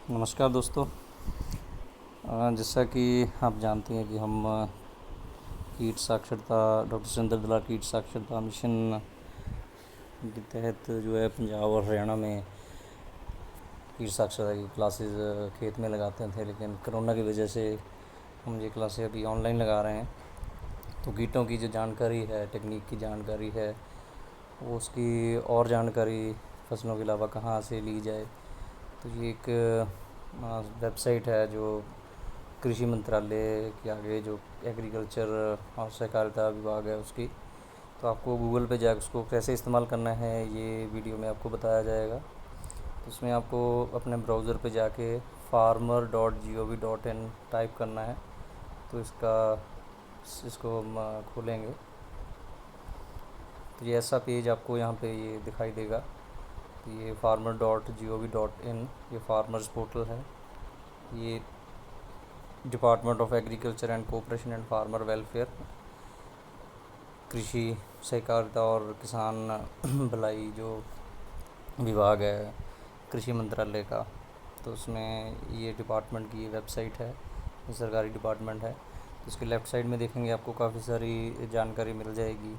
नमस्कार दोस्तों। जैसा कि आप जानते हैं कि हम कीट साक्षरता डॉक्टर सुरेंद्र दलाल कीट साक्षरता मिशन के तहत जो है पंजाब और हरियाणा में कीट साक्षरता की क्लासेस खेत में लगाते थे, लेकिन कोरोना की वजह से हम ये क्लासेस अभी ऑनलाइन लगा रहे हैं। तो कीटों की जो जानकारी है, टेक्निक की जानकारी है, वो उसकी और जानकारी फसलों के अलावा कहाँ से ली जाए। तो ये एक वेबसाइट है जो कृषि मंत्रालय के आगे जो एग्रीकल्चर और सहकारिता विभाग है उसकी। तो आपको गूगल पे जाकर उसको कैसे इस्तेमाल करना है ये वीडियो में आपको बताया जाएगा। तो उसमें आपको अपने ब्राउज़र पे जाके farmer.gov.in टाइप करना है। तो इसको हम खोलेंगे तो ये ऐसा पेज आपको यहाँ पे ये दिखाई देगा। ये farmer.gov.in ये फार्मर्स पोर्टल है। ये department of agriculture and cooperation and farmer welfare, कृषि सहकारिता और किसान भलाई जो विभाग है कृषि मंत्रालय का, तो उसमें ये डिपार्टमेंट की ये वेबसाइट है, ये सरकारी डिपार्टमेंट है। तो इसके लेफ़्ट साइड में देखेंगे आपको काफ़ी सारी जानकारी मिल जाएगी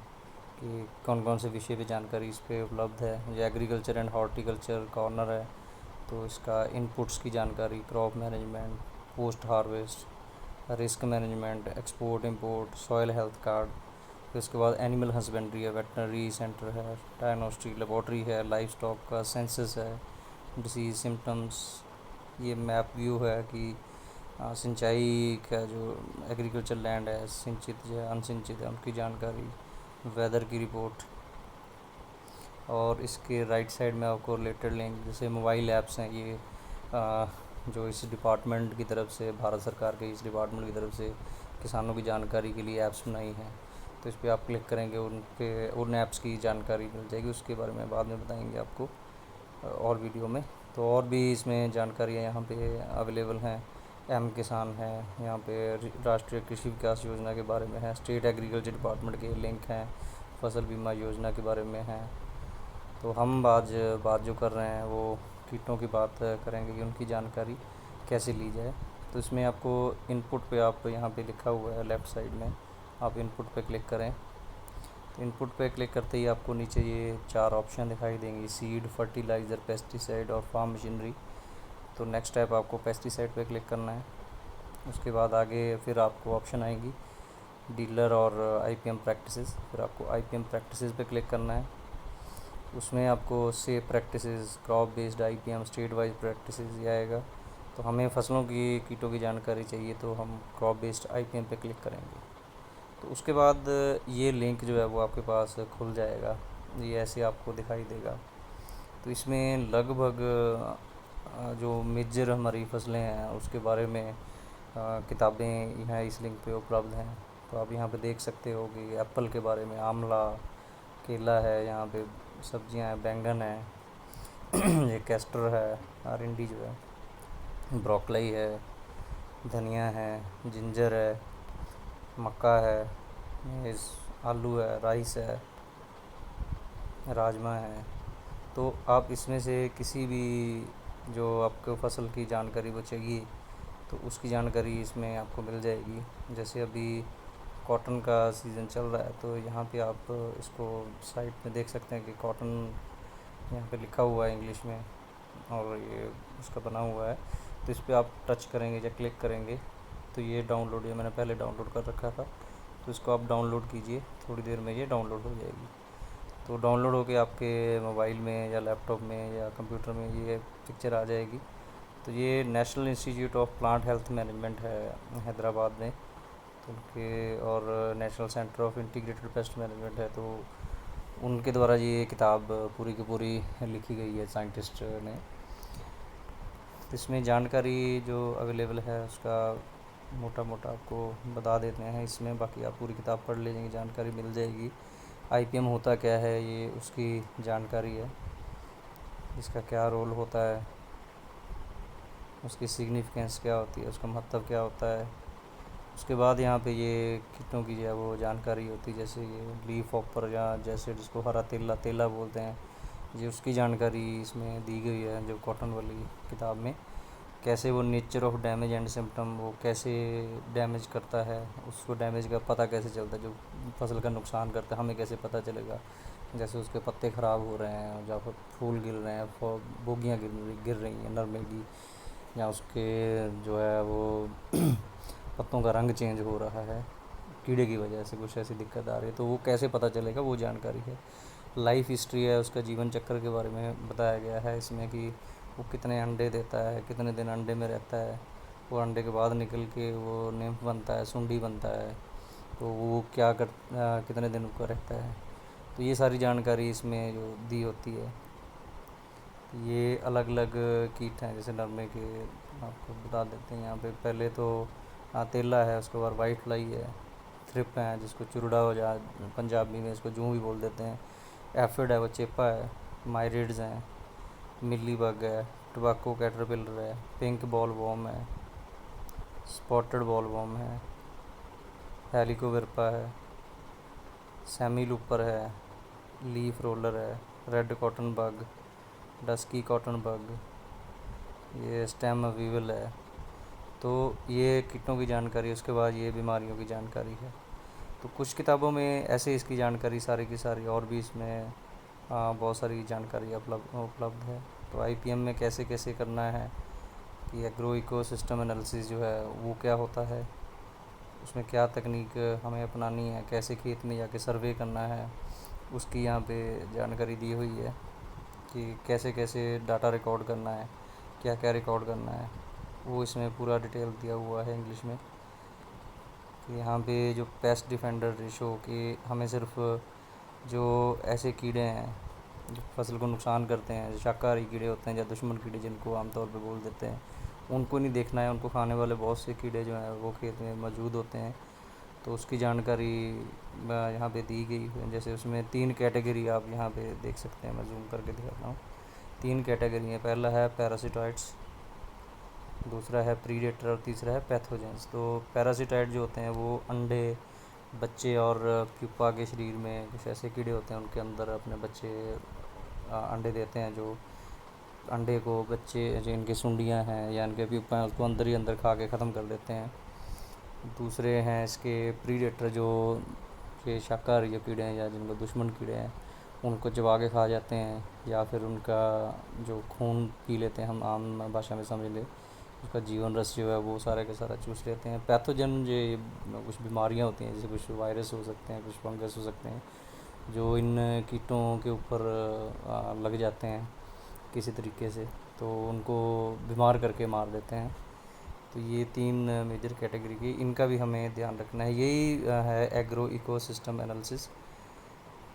कि कौन कौन से विषय पे जानकारी इस पर उपलब्ध है। ये एग्रीकल्चर एंड हॉर्टिकल्चर कॉर्नर है, तो इसका इनपुट्स की जानकारी, crop management, post harvest, risk management, export import, soil health card. फिर उसके बाद एनिमल हस्बेंड्री है, वेटनरी सेंटर है, डायग्नोस्टिक लेबॉर्ट्री है, लाइफ स्टॉक का सेंसस है, डिसीज सिम्टम्स। ये मैप व्यू है कि सिंचाई का जो एग्रीकल्चर लैंड है, सिंचित या अनसिंचित है, उनकी जानकारी, वेदर की रिपोर्ट। और इसके राइट साइड में आपको रिलेटेड लिंक जैसे मोबाइल ऐप्स हैं, ये जो इस डिपार्टमेंट की तरफ से, भारत सरकार के इस डिपार्टमेंट की तरफ से किसानों की जानकारी के लिए ऐप्स बनाई हैं। तो इस पर आप क्लिक करेंगे, उन ऐप्स की जानकारी मिल जाएगी। उसके बारे में बाद में बताएंगे आपको और वीडियो में। तो और भी इसमें जानकारियाँ यहाँ पे अवेलेबल हैं। एम किसान है, यहाँ पे राष्ट्रीय कृषि विकास योजना के बारे में है, स्टेट एग्रीकल्चर डिपार्टमेंट के लिंक हैं, फसल बीमा योजना के बारे में हैं। तो हम बात जो कर रहे हैं वो कीटों की बात करेंगे कि उनकी जानकारी कैसे ली जाए। तो इसमें आपको इनपुट पे, आप यहाँ पे लिखा हुआ है लेफ़्ट साइड में, आप इनपुट पे क्लिक करें। तो इनपुट पे क्लिक करते ही आपको नीचे ये 4 ऑप्शन दिखाई देंगी, सीड, फर्टिलाइज़र, पेस्टिसाइड और फार्म मशीनरी। तो नेक्स्ट स्टेप आपको पेस्टिसाइड पे क्लिक करना है। उसके बाद आगे फिर आपको ऑप्शन आएंगी डीलर और आईपीएम प्रैक्टिसेस। फिर आपको आईपीएम प्रैक्टिसेस पे क्लिक करना है। उसमें आपको safe practices, crop based IPM, state wise practices ये आएगा। तो हमें फसलों की कीटों की जानकारी चाहिए, तो हम क्रॉप बेस्ड आईपीएम पे क्लिक करेंगे। तो उसके बाद ये लिंक जो है वो आपके पास खुल जाएगा, ये ऐसे आपको दिखाई देगा। तो इसमें लगभग जो मेजर हमारी फसलें हैं उसके बारे में किताबें यहाँ इस लिंक पे उपलब्ध हैं। तो आप यहाँ पे देख सकते हो कि एप्पल के बारे में, आंवला, केला है, यहाँ पे सब्जियां हैं, बैंगन है, ये कैस्टर है, अरंडी जो है, ब्रोकली है, धनिया है, जिंजर है, मक्का है, मेज़, आलू है, राइस है, राजमा है। तो आप इसमें से किसी भी जो आपको फसल की जानकारी वो चाहिए तो उसकी जानकारी इसमें आपको मिल जाएगी। जैसे अभी कॉटन का सीज़न चल रहा है, तो यहाँ पे आप इसको साइट में देख सकते हैं कि कॉटन यहाँ पे लिखा हुआ है इंग्लिश में और ये उसका बना हुआ है। तो इस पर आप टच करेंगे या क्लिक करेंगे तो ये डाउनलोड, ये मैंने पहले डाउनलोड कर रखा था, तो इसको आप डाउनलोड कीजिए, थोड़ी देर में ये डाउनलोड हो जाएगी। तो डाउनलोड होके आपके मोबाइल में या लैपटॉप में या कंप्यूटर में ये पिक्चर आ जाएगी। तो ये national institute of plant health management है हैदराबाद में, तो उनके, और national centre of integrated pest management है, तो उनके द्वारा ये किताब पूरी की पूरी लिखी गई है साइंटिस्ट ने। तो इसमें जानकारी जो अवेलेबल है उसका मोटा मोटा आपको बता देते हैं इसमें, बाकी आप पूरी किताब पढ़ लीजिएंगे, जानकारी मिल जाएगी। आईपीएम होता क्या है ये उसकी जानकारी है, इसका क्या रोल होता है, उसकी सिग्निफिकेंस क्या होती है, उसका महत्व क्या होता है। उसके बाद यहाँ पे ये कीटों की जो है वो जानकारी होती है, जैसे ये लीफ हॉपर या जैसे जिसको हरा तेला तेला बोलते हैं, ये उसकी जानकारी इसमें दी गई है जो कॉटन वाली किताब में। कैसे वो nature of damage and symptom, वो कैसे डैमेज करता है, उसको डैमेज का पता कैसे चलता है, जो फसल का नुकसान करता है हमें कैसे पता चलेगा। जैसे उसके पत्ते ख़राब हो रहे हैं, जहाँ पर फूल गिर रहे हैं, बोगियाँ गिर रही हैं नरमे की, या उसके जो है वो पत्तों का रंग चेंज हो रहा है कीड़े की वजह से, कुछ ऐसी दिक्कत आ रही है, तो वो कैसे पता चलेगा, वो जानकारी है। लाइफ हिस्ट्री है, उसका जीवन चक्र के बारे में बताया गया है इसमें कि वो कितने अंडे देता है, कितने दिन अंडे में रहता है, वो अंडे के बाद निकल के वो निम्फ बनता है, सुंडी बनता है, तो वो कितने दिन का रहता है। तो ये सारी जानकारी इसमें जो दी होती है। ये अलग अलग कीट हैं, जैसे नरमे के आपको बता देते हैं यहाँ पे। पहले तो तेला है, उसके बाद वाइट फ्लाई है, थ्रिप है जिसको चुरड़ा हो जा पंजाबी में इसको जूं भी बोल देते हैं, एफिड है वो चेपा है, मायरिड्स हैं, मिली बग है, टबाको कैटरपिलर है, पिंक बॉल वॉर्म है, स्पॉटेड बॉल वॉर्म है, हेलिकोविरपा है, सेमी लूपर है, लीफ रोलर है, red cotton bug, dusky cotton bug, ये स्टेम वीवल है। तो ये कीटों की जानकारी, उसके बाद ये बीमारियों की जानकारी है। तो कुछ किताबों में ऐसे इसकी जानकारी सारी की सारी, और भी इसमें बहुत सारी जानकारी उपलब्ध है। तो आईपीएम में कैसे कैसे करना है, कि एग्रो इको सिस्टम एनालिसिस जो है वो क्या होता है, उसमें क्या तकनीक हमें अपनानी है, कैसे खेत में जाके सर्वे करना है, उसकी यहाँ पे जानकारी दी हुई है कि कैसे कैसे डाटा रिकॉर्ड करना है, क्या क्या रिकॉर्ड करना है, वो इसमें पूरा डिटेल दिया हुआ है इंग्लिश में। कि यहाँ पे जो पेस्ट डिफेंडर रेशो, कि हमें सिर्फ जो ऐसे कीड़े हैं जो फसल को नुकसान करते हैं, जो शाकाहारी कीड़े होते हैं या दुश्मन कीड़े जिनको आमतौर पे बोल देते हैं, उनको नहीं देखना है, उनको खाने वाले बहुत से कीड़े जो हैं वो खेत में मौजूद होते हैं। तो उसकी जानकारी यहाँ पे दी गई है। जैसे उसमें 3 कैटेगरी आप यहाँ पे देख सकते हैं, मैं जूम करके दिखाता हूँ। 3 कैटेगरी हैं, पहला है पैरासिटॉइड्स, दूसरा है प्रीडेटर और तीसरा है पैथोजेंस। तो पैरासिटाइड जो होते हैं वो अंडे, बच्चे और प्यूपा के शरीर में कुछ ऐसे कीड़े होते हैं, उनके अंदर अपने बच्चे अंडे देते हैं, जो अंडे को बच्चे जो इनके सुंडियाँ हैं या इनके प्यूपा हैं उसको अंदर ही अंदर खा के ख़त्म कर देते हैं। दूसरे हैं इसके प्रीडेटर, जो ये शाकाहारी जो कीड़े हैं या जिनको दुश्मन कीड़े हैं उनको चबा के खा जाते हैं, या फिर उनका जो खून पी लेते हैं, हम आम भाषा में समझ लें, उसका जीवन रस जो है वो सारा का सारा चूस लेते हैं। पैथोजन जो कुछ बीमारियां होती हैं, जैसे कुछ वायरस हो सकते हैं, कुछ फंगस हो सकते हैं, जो इन कीटों के ऊपर लग जाते हैं किसी तरीके से, तो उनको बीमार करके मार देते हैं। तो ये 3 मेजर कैटेगरी की, इनका भी हमें ध्यान रखना है। यही है एग्रो इकोसिस्टम एनालिसिस।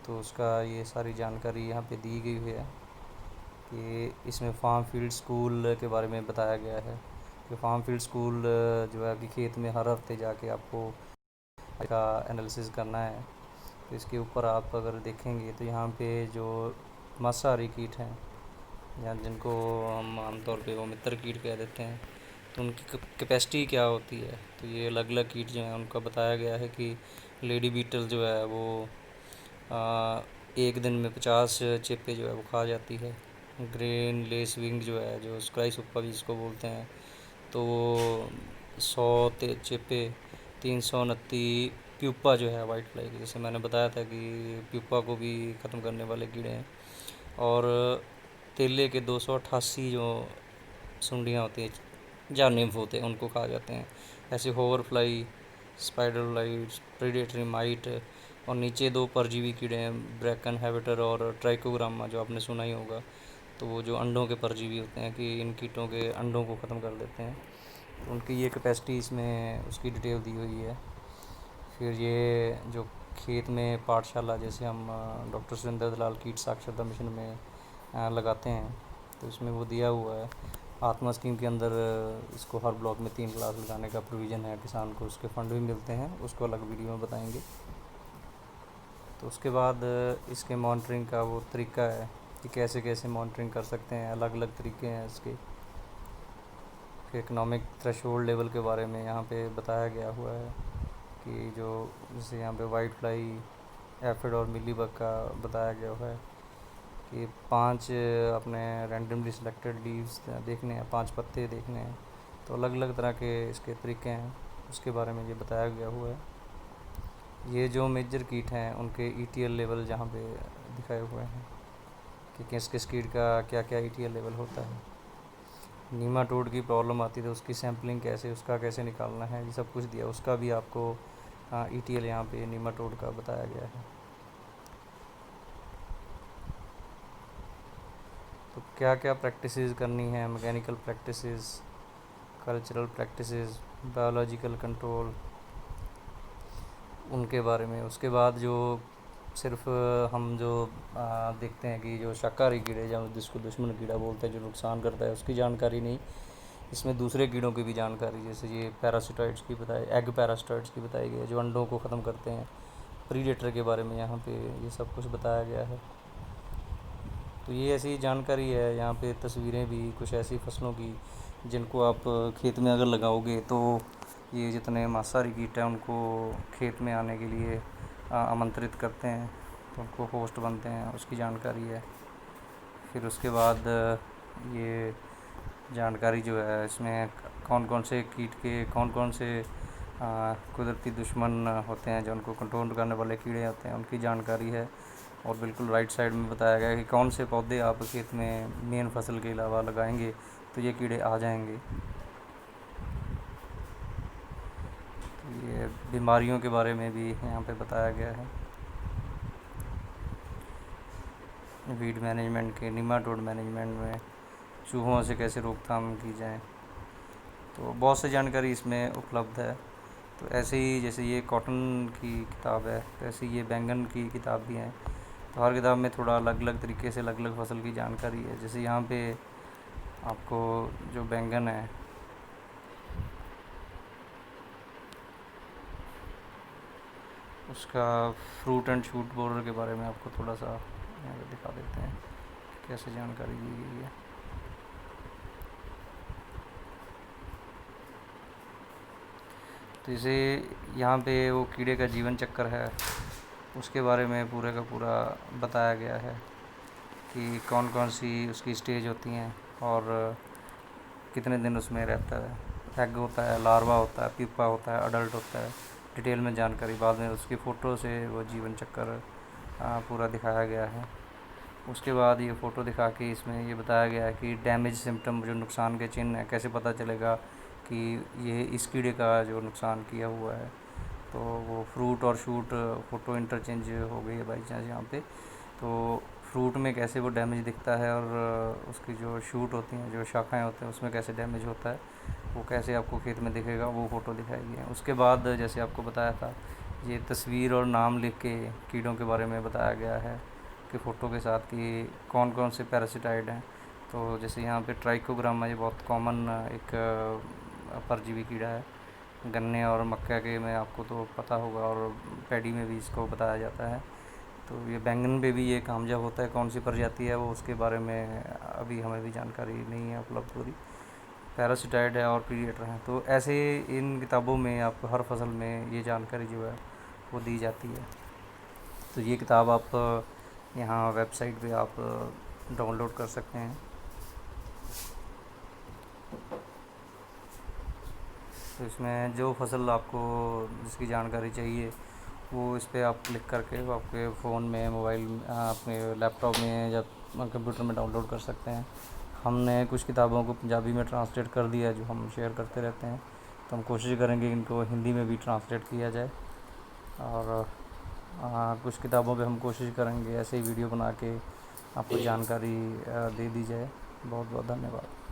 तो उसका ये सारी जानकारी यहाँ पे दी गई है कि इसमें फार्म फील्ड स्कूल के बारे में बताया गया है कि फार्म फील्ड स्कूल जो है कि खेत में हर हफ्ते जाके आपको का एनालिसिस करना है। तो इसके ऊपर आप अगर देखेंगे तो यहाँ पे जो मांसाहारी कीट हैं, या जिनको हम आमतौर पे वो मित्र कीट कह देते हैं, तो उनकी कैपेसिटी क्या होती है। तो ये अलग अलग कीट जो हैं उनका बताया गया है कि लेडी बीटल जो है वो एक दिन में 50 चेपे जो है वो खा जाती है। ग्रेन लेस विंग जो है, जो स्क्राई सुप्पा भी जिसको बोलते हैं, तो वो 100 चेपे, 329 प्यूपा जो है वाइट फ्लाई की, जैसे मैंने बताया था कि प्यूपा को भी ख़त्म करने वाले कीड़े हैं, और तेले के 288 जो सुंडियाँ होती हैं या निम्फ होते हैं उनको खा जाते हैं। ऐसे hover fly, spider lights, predatory mite, और नीचे 2 परजीवी कीड़े हैं, ब्रैकन हैबिटर और ट्राइकोग्रामा, जो आपने सुना ही होगा। तो वो जो अंडों के परजीवी होते हैं, कि इन कीटों के अंडों को ख़त्म कर देते हैं। तो उनकी ये कैपेसिटी इसमें उसकी डिटेल दी हुई है। फिर ये जो खेत में पाठशाला, जैसे हम डॉक्टर सुरेंद्र दलाल कीट साक्षरता मिशन में लगाते हैं, तो इसमें वो दिया हुआ है। आत्मा स्कीम के अंदर इसको हर ब्लॉक में 3 क्लास लगाने का प्रोविज़न है, किसान को उसके फ़ंड भी मिलते हैं, उसको अलग वीडियो में बताएंगे। तो उसके बाद इसके मॉनिटरिंग का वो तरीका है कि कैसे कैसे मॉनिटरिंग कर सकते हैं, अलग अलग तरीके हैं इसके। फिर इकोनॉमिक थ्रेशोल्ड लेवल के बारे में यहाँ पे बताया गया हुआ है कि जो जैसे यहाँ पे वाइट फ्लाई, एफिड और मिलीबग का बताया गया हुआ है कि 5 अपने रैंडमली सिलेक्टेड लीव्स देखने हैं, 5 पत्ते देखने हैं। तो अलग अलग तरह के इसके तरीके हैं, उसके बारे में ये बताया गया हुआ है। ये जो मेजर कीट हैं उनके ETL लेवल जहाँ पे दिखाए हुए हैं कि किस किस कीट का क्या क्या ETL लेवल होता है। नीमाटोड की प्रॉब्लम आती है तो उसकी सैम्पलिंग कैसे, उसका कैसे निकालना है, ये सब कुछ दिया, उसका भी आपको ETL यहाँ पे नीमाटोड का बताया गया है। तो क्या क्या प्रैक्टिसेस करनी है, mechanical practices, cultural practices, biological control, उनके बारे में। उसके बाद जो सिर्फ हम जो देखते हैं कि जो शाकाहारी कीड़े जो जिसको दुश्मन कीड़ा बोलते हैं जो नुकसान करता है उसकी जानकारी नहीं, इसमें दूसरे कीड़ों की भी जानकारी, जैसे ये पैरासिटाइड्स की बताई, एग पैरासिटाइड्स की बताई गई है जो अंडों को ख़त्म करते हैं। प्रीडेटर के बारे में यहाँ पे ये सब कुछ बताया गया है। तो ये ऐसी जानकारी है। यहाँ पे तस्वीरें भी कुछ ऐसी फसलों की जिनको आप खेत में अगर लगाओगे तो ये जितने मांसाहारी कीट हैं उनको खेत में आने के लिए आमंत्रित करते हैं, तो उनको होस्ट बनते हैं, उसकी जानकारी है। फिर उसके बाद ये जानकारी जो है इसमें कौन कौन से कीट के कौन कौन से कुदरती दुश्मन होते हैं जो उनको कंट्रोल करने वाले कीड़े होते हैं उनकी जानकारी है। और बिल्कुल राइट साइड में बताया गया है कि कौन से पौधे आप खेत में मेन फसल के अलावा लगाएंगे तो ये कीड़े आ जाएंगे। तो ये बीमारियों के बारे में भी यहाँ पे बताया गया है, वीड मैनेजमेंट के, निमाटोड मैनेजमेंट में चूहों से कैसे रोकथाम की जाए। तो बहुत सी जानकारी इसमें उपलब्ध है। तो ऐसे ही जैसे ये कॉटन की किताब है, तो ऐसे ये बैंगन की किताब भी है। तो हर किताब में थोड़ा अलग अलग तरीके से अलग अलग फसल की जानकारी है। जैसे यहाँ पे आपको जो बैंगन है उसका फ्रूट एंड शूट बोरर के बारे में आपको थोड़ा सा यहाँ पे दिखा देते हैं कैसे जानकारी दी गई है। तो इसे यहाँ पे वो कीड़े का जीवन चक्र है उसके बारे में पूरे का पूरा बताया गया है कि कौन कौन सी उसकी स्टेज होती हैं और कितने दिन उसमें रहता है। एग होता है, लार्वा होता है, पीपा होता है, अडल्ट होता है, डिटेल में जानकारी। बाद में उसकी फ़ोटो से वो जीवन चक्र पूरा दिखाया गया है। उसके बाद ये फ़ोटो दिखा के इसमें ये बताया गया है कि डैमेज सिम्टम, जो नुकसान के चिन्ह हैं, कैसे पता चलेगा कि ये इस कीड़े का जो नुकसान किया हुआ है। तो वो फ्रूट और शूट फ़ोटो इंटरचेंज हो गई है बाई चांस यहाँ पे। तो फ्रूट में कैसे वो डैमेज दिखता है और उसकी जो शूट होती हैं, जो शाखाएं होते हैं, उसमें कैसे डैमेज होता है, वो कैसे आपको खेत में दिखेगा, वो फ़ोटो दिखाई गई है। उसके बाद जैसे आपको बताया था, ये तस्वीर और नाम लिख के कीड़ों के बारे में बताया गया है कि फ़ोटो के साथ कि कौन कौन से पैरासिटाइड हैं। तो जैसे यहाँ पे ट्राइकोग्रामा, ये बहुत कॉमन एक परजीवी कीड़ा है। गन्ने और मक्का के में आपको तो पता होगा, और पैडी में भी इसको बताया जाता है। तो ये बैंगन पे भी ये कामयाब होता है। कौन सी प्रजाति है वो उसके बारे में अभी हमें भी जानकारी नहीं है उपलब्ध पूरी। पैरासिटाइड है और प्रीडेटर हैं। तो ऐसे इन किताबों में आपको हर फसल में ये जानकारी जो है वो दी जाती है। तो ये किताब आप यहाँ वेबसाइट पे आप डाउनलोड कर सकते हैं। तो इसमें जो फसल आपको जिसकी जानकारी चाहिए वो इस पर आप क्लिक करके वो आपके फ़ोन में, मोबाइल, अपने लैपटॉप में या कंप्यूटर में डाउनलोड कर सकते हैं। हमने कुछ किताबों को पंजाबी में ट्रांसलेट कर दिया है जो हम शेयर करते रहते हैं। तो हम कोशिश करेंगे इनको हिंदी में भी ट्रांसलेट किया जाए। और कुछ किताबों पे हम कोशिश करेंगे ऐसे ही वीडियो बना के आपको जानकारी दे दी जाए। बहुत बहुत धन्यवाद।